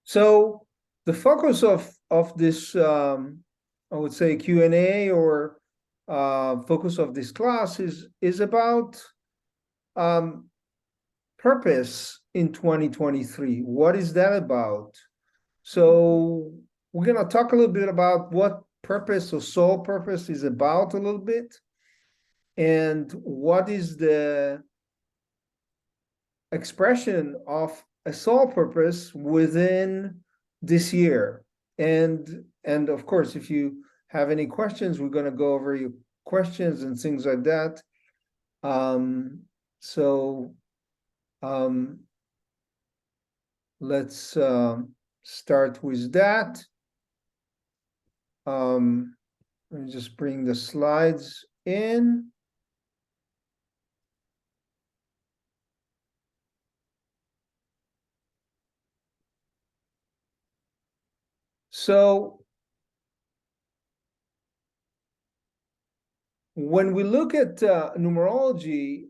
So the focus of this, I would say, Q&A or focus of this class is about purpose in 2023. What is that about? So we're going to talk a little bit about what purpose or soul purpose is about a little bit, and what is the expression of a soul purpose within this year. And of course, if you have any questions, we're going to go over your questions and things like that. So let's start with that. Let me just bring the slides in. So when we look at numerology,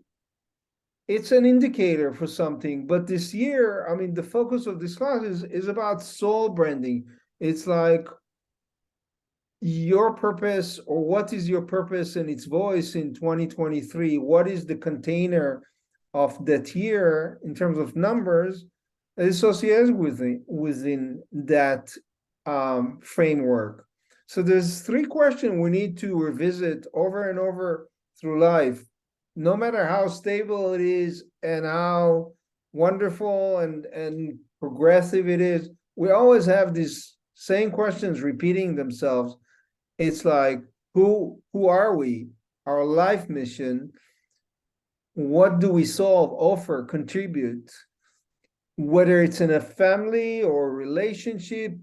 it's an indicator for something. But this year, I mean, the focus of this class is about soul branding. It's like your purpose, or what is your purpose and its voice in 2023? What is the container of that year in terms of numbers associated within that framework? So there's three questions we need to revisit over and over through life, no matter how stable it is and how wonderful and progressive it is. We always have these same questions repeating themselves. It's like, who are we? Our life mission. What do we solve, offer, contribute? Whether it's in a family or relationship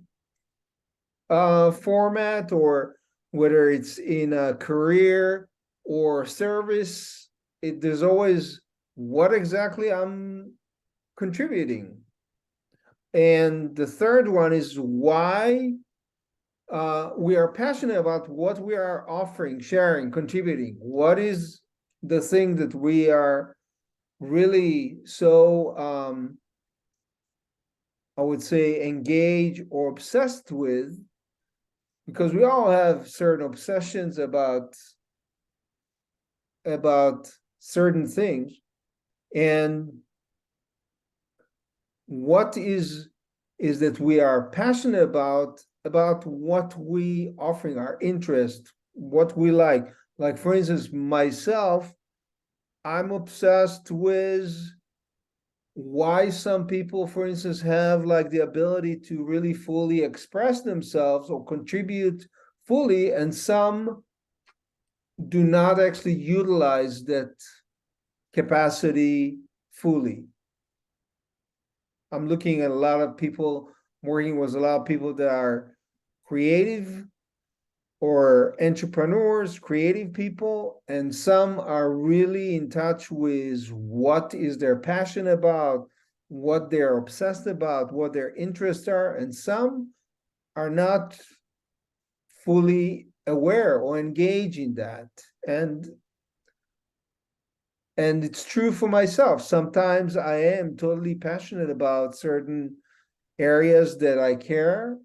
format, or whether it's in a career or service, there's always what exactly I'm contributing. And the third one is why we are passionate about what we are offering, sharing, contributing. What is the thing that we are really so, I would say, engaged or obsessed with? Because we all have certain obsessions about certain things. And what is that we are passionate about what we offering, our interest, what we like. Like, for instance, myself, I'm obsessed with why some people, for instance, have like the ability to really fully express themselves or contribute fully, and some do not actually utilize that capacity fully. I'm looking at a lot of people, working with a lot of people that are creative or entrepreneurs, creative people, and some are really in touch with what is their passion about, what they're obsessed about, what their interests are, and some are not fully aware or engaged in that. And it's true for myself. Sometimes I am totally passionate about certain areas that I care,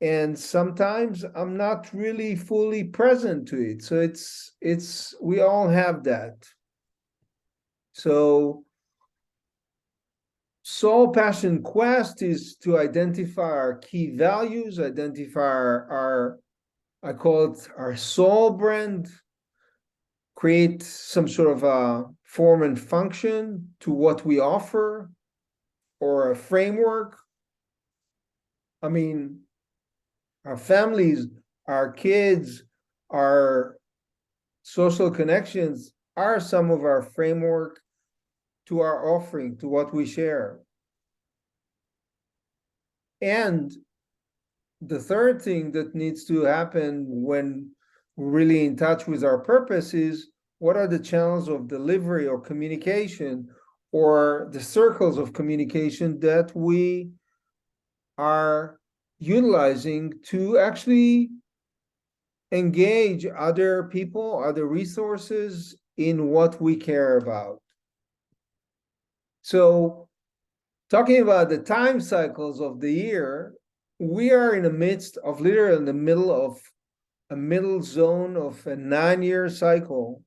and sometimes I'm not really fully present to it. So it's we all have that. So Soul Passion Quest is to identify our key values, identify our I call it our soul brand, create some sort of a form and function to what we offer, or a framework. I mean, our families, our kids, our social connections are some of our framework to our offering, to what we share. And the third thing that needs to happen when we're really in touch with our purpose is, what are the channels of delivery or communication, or the circles of communication that we are utilizing to actually engage other people, other resources in what we care about. So talking about the time cycles of the year, we are in the midst of, literally in the middle of a middle zone of a 9-year cycle.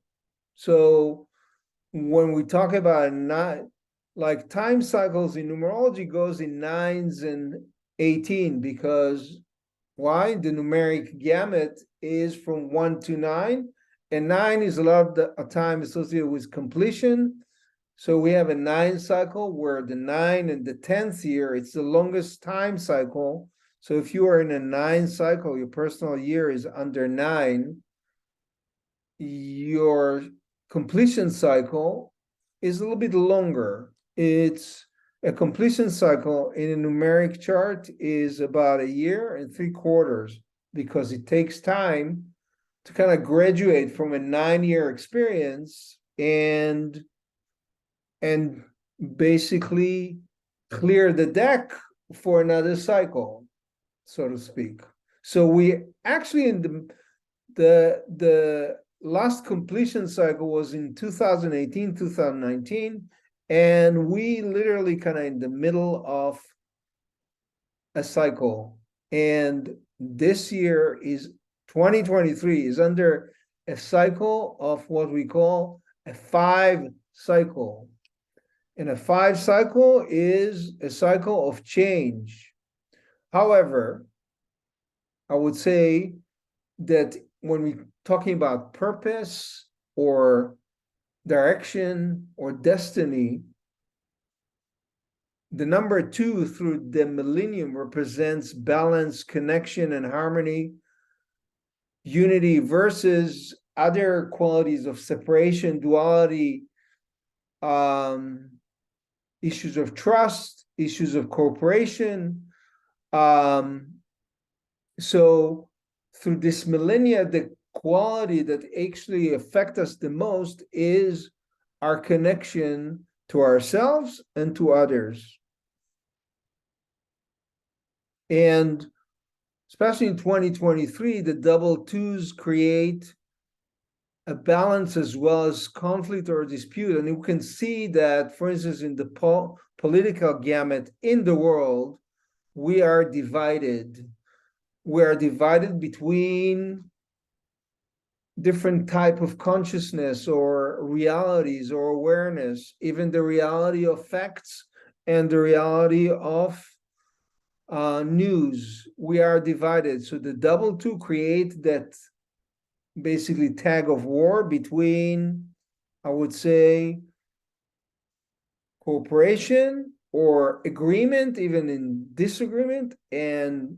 So when we talk about nine, like time cycles in numerology goes in 9s and 18, because why? The numeric gamut is from 1 to 9, and 9 is a lot of a time associated with completion. So we have a 9 cycle where the 9 and the 10th year, it's the longest time cycle. So if you are in a 9 cycle, your personal year is under 9, your completion cycle is a little bit longer. It's a completion cycle in a numeric chart is about 1.75 years, because it takes time to kind of graduate from a 9-year experience and basically clear the deck for another cycle, so to speak. So we actually in the last completion cycle was in 2018, 2019, and we literally kind of in the middle of a cycle. And this year is 2023 is under a cycle of what we call a 5 cycle. And a 5 cycle is a cycle of change. However, I would say that when we're talking about purpose or direction or destiny, the number 2 through the millennium represents balance, connection, and harmony, unity, versus other qualities of separation, duality, issues of trust, issues of cooperation. So through this millennia, the quality that actually affect us the most is our connection to ourselves and to others. And especially in 2023, the double twos create a balance as well as conflict or dispute. And you can see that, for instance, in the political gamut in the world, we are divided. We are divided between different type of consciousness or realities or awareness, even the reality of facts and the reality of news. We are divided. So the double two create that basically tag of war between, I would say, cooperation or agreement, even in disagreement, and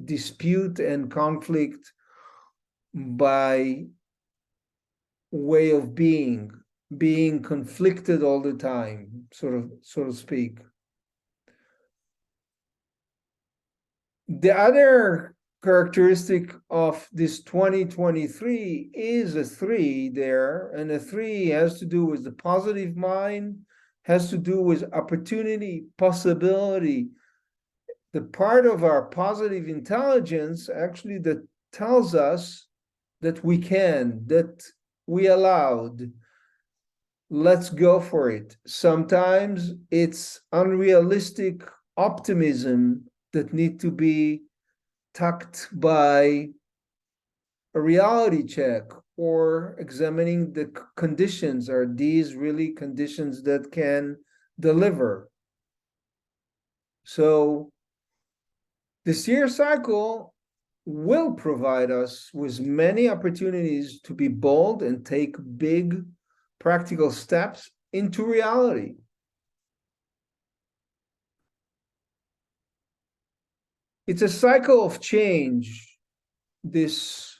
dispute and conflict by way of being conflicted all the time, so to speak. The other characteristic of this 2023 is a 3 there, and a 3 has to do with the positive mind, has to do with opportunity, possibility, the part of our positive intelligence actually that tells us that we can, that we allowed, let's go for it. Sometimes it's unrealistic optimism that need to be tucked by a reality check or examining the conditions. Are these really conditions that can deliver? So this year cycle will provide us with many opportunities to be bold and take big practical steps into reality. It's a cycle of change this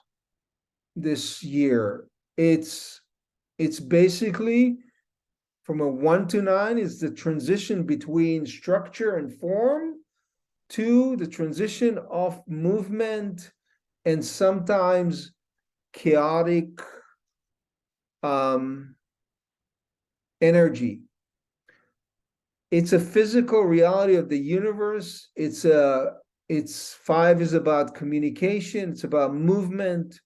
year. It's basically from a 1 to 9 is the transition between structure and form to the transition of movement and sometimes chaotic energy. It's a physical reality of the universe. It's 5 is about communication. It's about movement,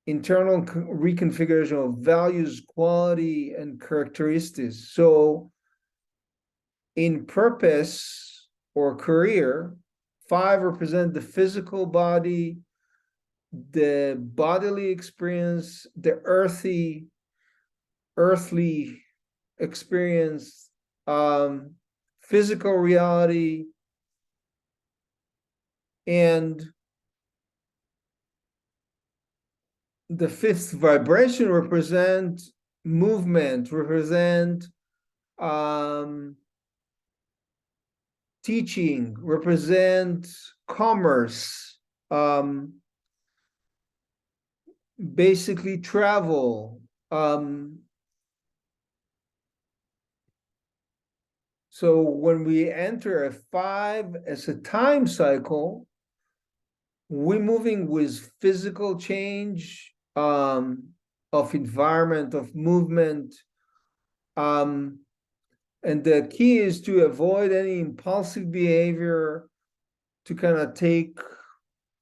internal reconfiguration of values, quality, and characteristics. So in purpose or career, 5 represent the physical body, the bodily experience, the earthly experience, physical reality, and the 5th vibration represent movement, represent teaching, represent commerce, basically travel. So when we enter a 5 as a time cycle, we're moving with physical change, of environment, of movement. And the key is to avoid any impulsive behavior, to kind of take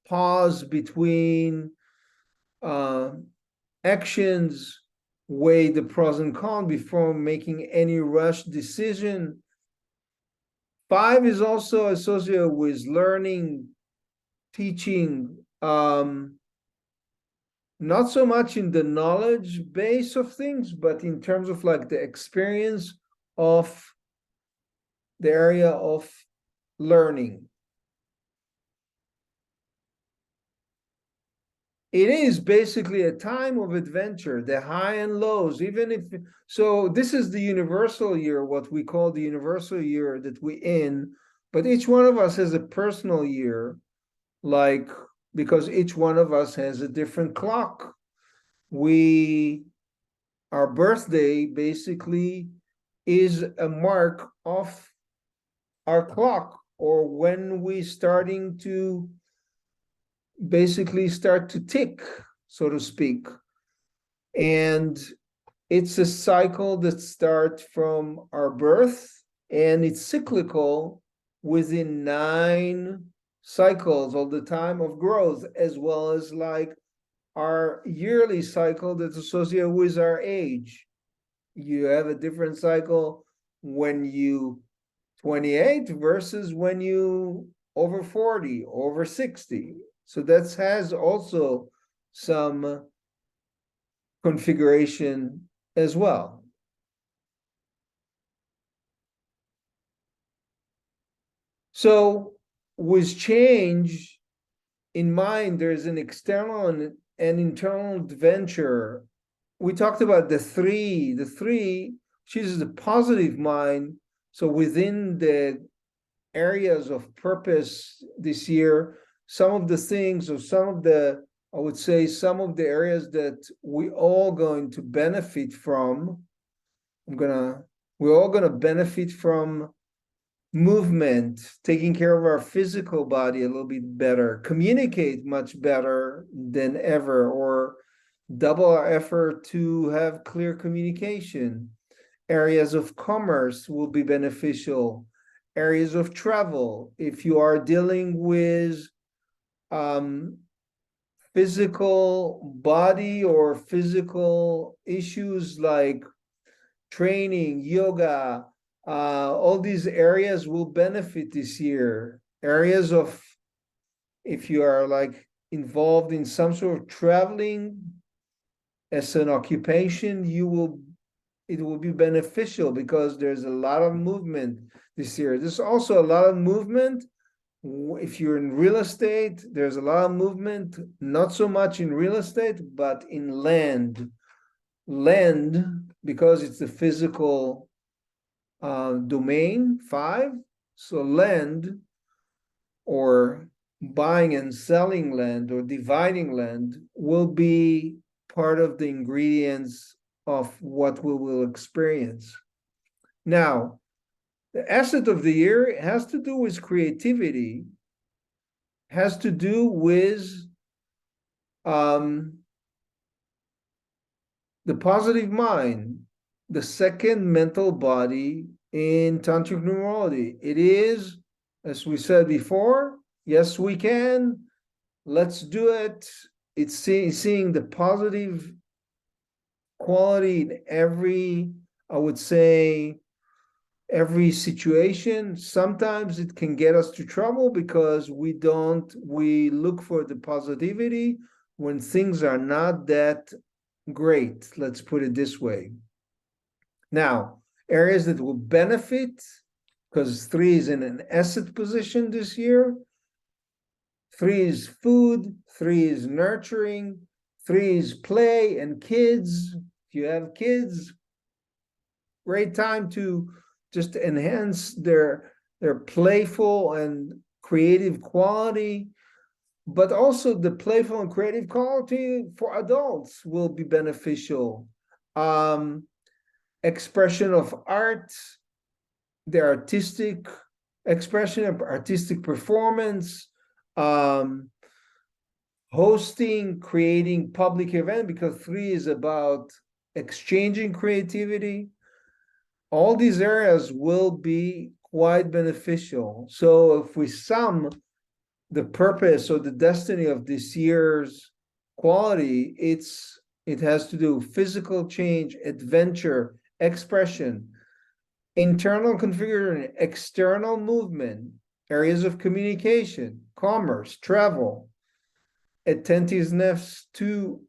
pause between actions, weigh the pros and cons before making any rush decision. 5 is also associated with learning, teaching, not so much in the knowledge base of things, but in terms of like the experience of the area of learning. It is basically a time of adventure, the high and lows, even if, so this is the universal year, what we call the universal year that we in, but each one of us has a personal year, like, because each one of us has a different clock. Our birthday basically is a mark of our clock, or when we starting to basically start to tick, so to speak. And it's a cycle that starts from our birth, and it's cyclical within 9 cycles all the time of growth, as well as like our yearly cycle that's associated with our age. You have a different cycle when you 28 versus when you over 40, over 60. So that has also some configuration as well. So with change in mind, there's an external and an internal adventure. We talked about the three, which is the positive mind. So within the areas of purpose this year, some of the things, or some of the, I would say, some of the areas that we all going to benefit from, we're all gonna benefit from movement, taking care of our physical body a little bit better, communicate much better than ever, or double our effort to have clear communication. Areas of commerce will be beneficial. Areas of travel, if you are dealing with physical body or physical issues like training, yoga, all these areas will benefit this year. Areas of, if you are like involved in some sort of traveling as an occupation, it will be beneficial because there's a lot of movement this year. There's also a lot of movement. If you're in real estate, there's a lot of movement, not so much in real estate, but in land. Land, because it's the physical domain, 5. So land, or buying and selling land, or dividing land, will be part of the ingredients of what we will experience. Now, the asset of the year has to do with creativity, has to do with the positive mind, the second mental body in tantric numerology. It is, as we said before, yes, we can, let's do it. It's seeing the positive quality in every, I would say, every situation. Sometimes it can get us to trouble because we look for the positivity when things are not that great. Let's put it this way. Now, areas that will benefit, because 3 is in an asset position this year. 3 is food, 3 is nurturing, 3 is play and kids. If you have kids, great time to just enhance their playful and creative quality, but also the playful and creative quality for adults will be beneficial. Expression of art, the artistic expression of artistic performance, hosting, creating public event, because 3 is about exchanging creativity. All these areas will be quite beneficial. So if we sum the purpose or the destiny of this year's quality, it has to do physical change, adventure, expression, internal configuration, external movement, areas of communication, commerce, travel, attentiveness to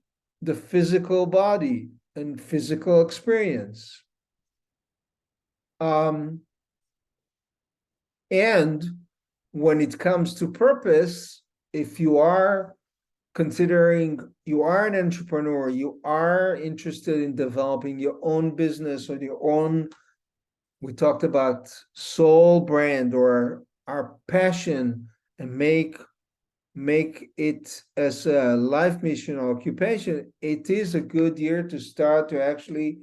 the physical body and physical experience. And when it comes to purpose, if you are considering you are an entrepreneur, you are interested in developing your own business or your own, we talked about soul brand or our passion, and make it as a life mission or occupation, it is a good year to start to actually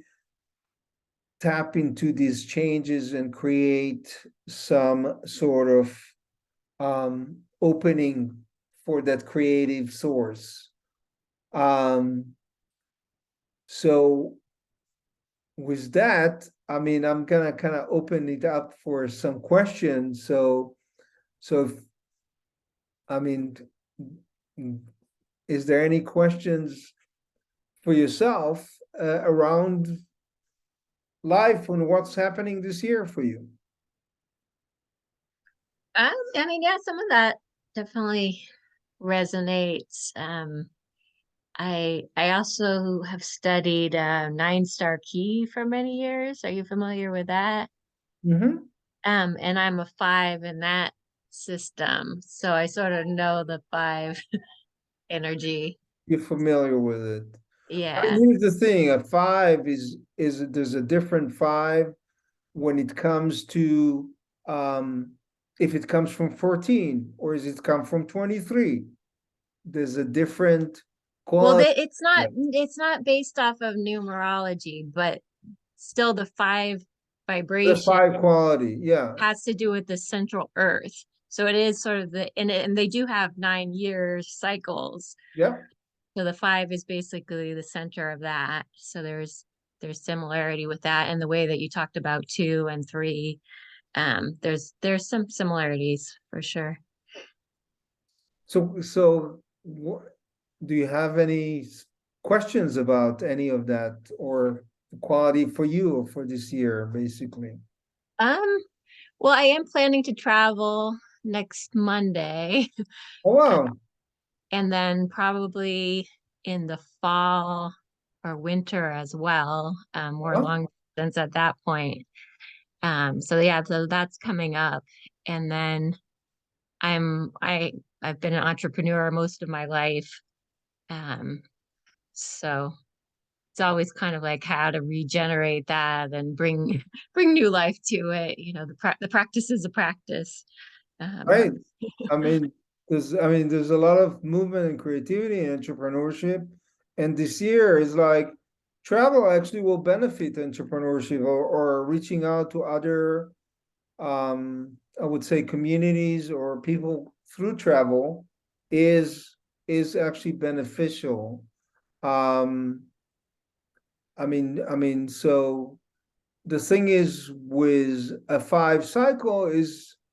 tap into these changes and create some sort of opening for that creative source. So with that, I mean, I'm gonna kind of open it up for some questions. So if, I mean, is there any questions for yourself around life and what's happening this year for you? I mean, yeah, some of that definitely resonates. I also have studied 9-star key for many years. Are you familiar with that? Mm-hmm. And I'm a 5 in that system, so I sort of know the 5 energy. You're familiar with it. I Yeah. mean, here's the thing: a 5 is there's a different 5 when it comes to if it comes from 14 or is it come from 23. There's a different Well, quality. it's not based off of numerology, but still the 5 The vibration 5 quality, yeah. has to do with the central earth. So it is sort of and they do have 9 year cycles. Yeah. So the 5 is basically the center of that. So there's similarity with that, and the way that you talked about 2 and 3. There's some similarities for sure. So do you have any questions about any of that or quality for you for this year, basically? Um, well, I am planning to travel next Monday, Oh, wow. and then probably in the fall or winter as well, more Huh? long distance at that point. So yeah, so that's coming up. And then I've been an entrepreneur most of my life. Um, so it's always kind of like how to regenerate that and bring bring new life to it. You know, the practice is a practice. Um, Right. I mean, there's a lot of movement and creativity and entrepreneurship. And this year is like travel actually will benefit entrepreneurship or reaching out to other I would say communities or people through travel is actually beneficial. Um, so the thing is with a 5 cycle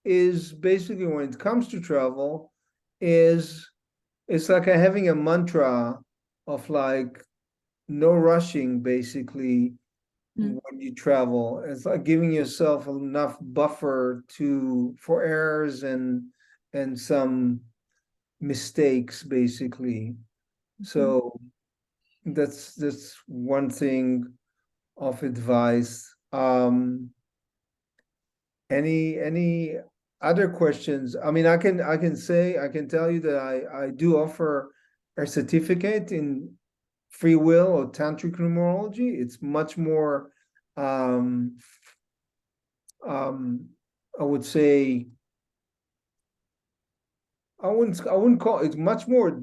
is basically when it comes to travel is it's like having a mantra of like no rushing basically Mm. when you travel. It's like giving yourself enough buffer for errors and some mistakes, basically. Mhm. So that's one thing of advice. Any other questions? I mean, I can tell you that I do offer a certificate in free will or tantric numerology. It's much more, um, um, I would say, I wouldn't call it's much more.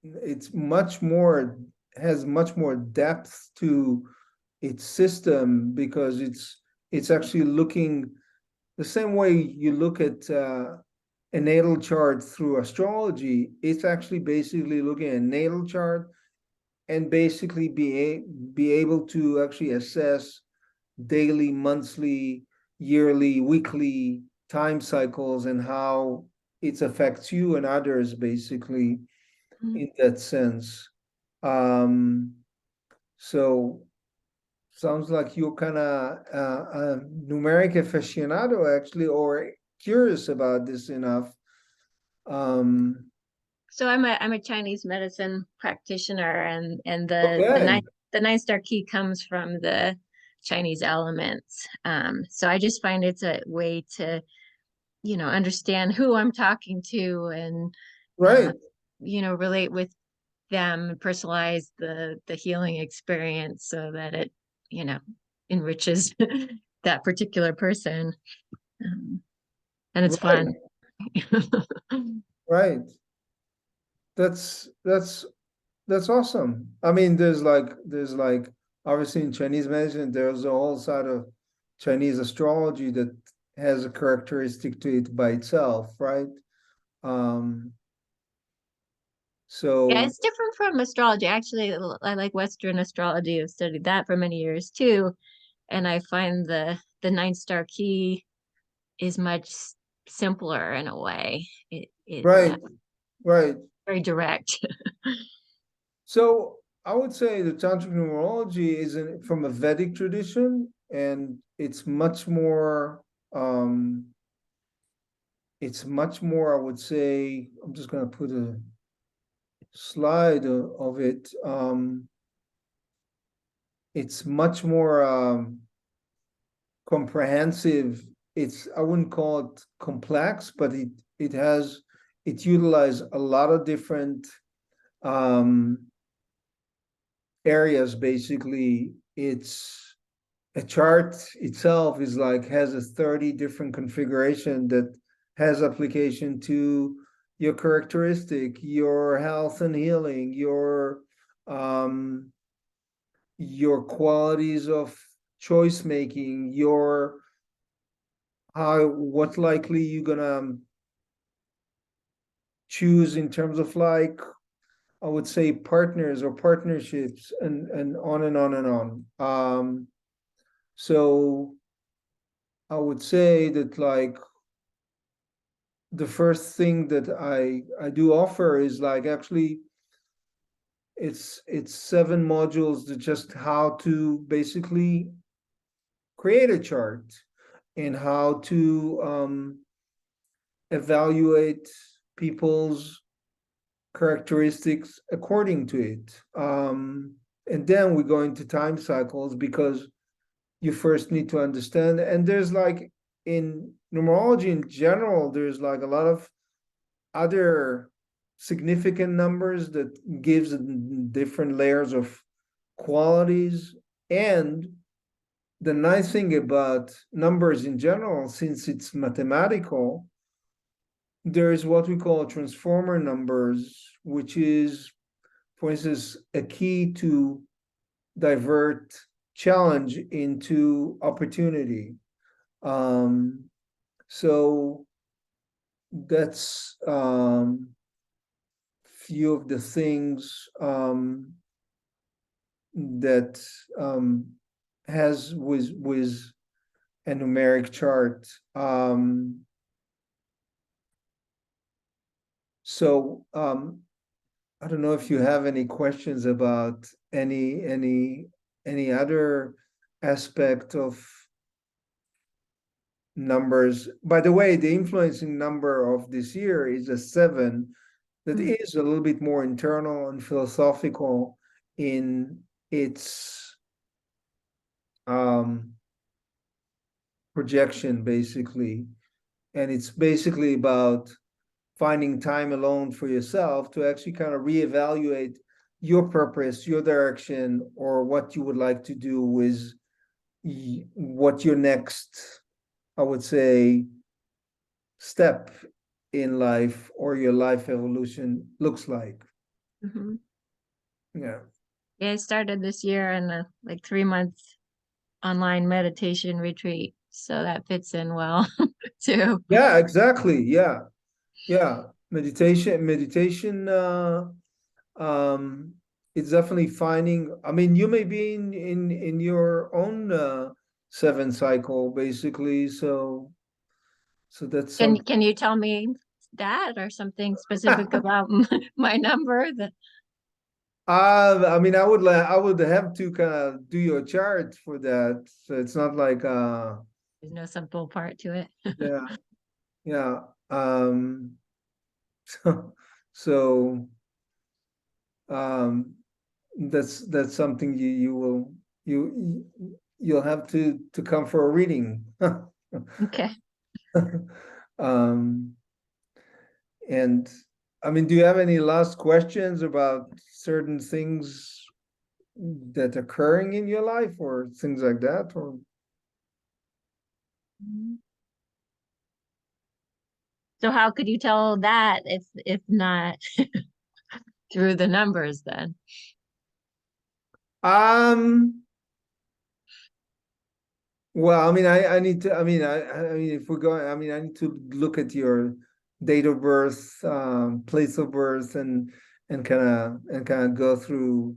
It's much more has much more depth to its system because it's actually looking the same way you look at a natal chart through astrology. It's actually basically looking at a natal chart and basically be able to actually assess daily, monthly, yearly, weekly time cycles and how it affects you and others, basically, Mm. in that sense. Um, so sounds like you're kind of a numeric aficionado, actually, or curious about this enough. Um, So I'm a Chinese medicine practitioner, and okay, the nine star key comes from the Chinese elements. So I just find it's a way to, understand who I'm talking to, and uh, right, relate with them, personalize the healing experience so that it, you know, enriches that particular person. Um, and it's right, fun. right. That's that's awesome. I mean, there's like obviously in Chinese medicine, there's a whole side of Chinese astrology that has a characteristic to it by itself, right? Um, Yeah, so it's different from astrology. Actually, I like Western astrology. I've studied that for many years too, and I find the nine star key is much simpler in a way. It right, right. very direct. So I would say the tantric numerology is from a Vedic tradition, and um, I would say, I'm just gonna put a slide of it. It's much more comprehensive. I wouldn't call it complex, but it utilizes a lot of different um, areas. Basically, it's a chart itself is like has a 30 different configuration that has application to your characteristic, your health and healing, um your qualities of choice making, your how what likely you're gonna choose in terms of like I would say partners or partnerships and on and on and on. So I would say that like the first thing that I do offer is like actually it's 7 modules that just how to basically create a chart and how to evaluate people's characteristics according to it. And then we go into time cycles because you first need to understand. And there's like in numerology in general, there's like a lot of other significant numbers that gives different layers of qualities. And the nice thing about numbers in general, since it's mathematical, there is what we call transformer numbers, which is, for instance, a key to divert challenge into opportunity. Um, so that's few of the things that has with a numeric chart. So I don't know if you have any questions about any other aspect of numbers. By the way, the influencing number of this year is a 7, that is a little bit more internal and philosophical in its projection, basically. And it's basically about finding time alone for yourself to actually kind of reevaluate your purpose, your direction, or what you would like to do with what your next, I would say, step in life or your life evolution looks like. Mhm. Yeah. Yeah, I started this year in a like 3 month online meditation retreat, so that fits in well too. Yeah, exactly. Yeah. Yeah. Meditation, um, it's definitely finding, I mean, you may be in your own 7 cycle, basically. So that's some. Can you tell me that or something specific about my number that I mean, I would have to kind of do your chart for that. So it's not like there's no simple part to it? yeah, yeah. So so um that's something you'll have to come for a reading. Okay. Um and I mean, do you have any last questions about certain things that occurring in your life or things like that? Or So how could you tell that if not through the numbers then? um well, I mean, I need to, I mean, if we're going, I mean, I need to look at your date of birth, place of birth, and kind of go through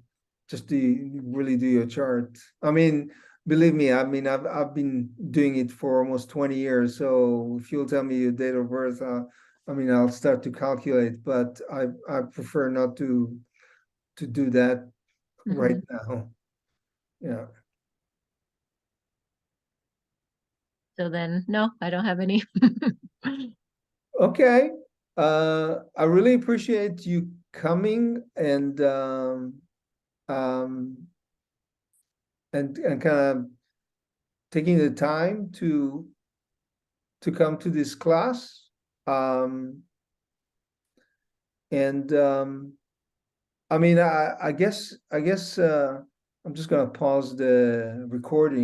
just to really do your chart. I mean, believe me, I mean, I've been doing it for almost 20 years. So if you'll tell me your date of birth, I mean, I'll start to calculate, but I prefer not to do that right Mhm. now. Yeah. So then, no, I don't have any. Okay. I really appreciate you coming um and kind of taking the time to come to this class. Um and I mean, I guess I'm just gonna pause the recording.